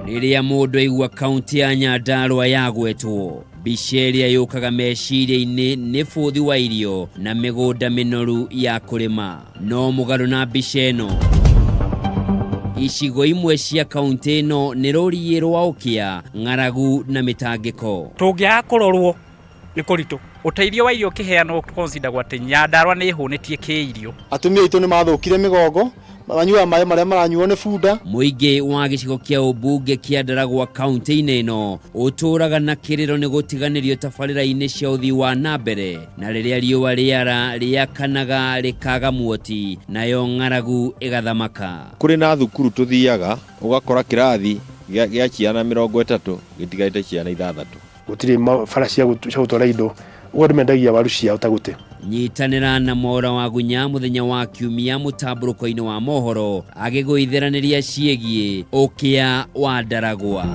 Riria mundu aigua kaunti ya Nyandarua yagwetwo, mbica iria yukaga meciria-ini ni buthi wa irio na migunda minoru ya kurima. No mugaru na mbica ino, icigo imwe cia kaunti ino ni rũriĩ rwa ũkĩa, ng'aragu na mitangĩko. Tũngĩaga kũrorwo nĩ kũritũ. Ũteithio wa irio kĩheanwo consider atĩ Nyandarua nĩ ĩhũnĩtie kĩirio. Atumia aitũ nĩ mathũkire mĩgongo, manyua maĩ marĩa maranyuo nĩ bunda. Mũingĩ wa gĩcigo kĩa ũmbunge kĩa Ndaragwa kaunti-inĩ ĩno ũtũraga na kĩrĩro nĩ gũtiganĩrio tabarĩra-inĩ cia ũthii wa nambere, na rĩrĩa riũa rĩara rĩakanaga rĩkaga muoti, nayo ng'aragu ĩgathamaka. Kũrĩ na thukuru tũthiaga ũgakora kĩrathi gĩa ciana 30 gĩtigaĩte ciana 6. Gũtirĩ bara cia gũtwara indo, ũguo mendagia waru ciao ta gũte. Nyitanĩra na Mora wa Gunya mũthenya wa Kiumia mũtambũrũko-inĩ wa mohoro agĩgũithĩranĩria ciĩgiĩ ũkĩa wa Ndaragwa.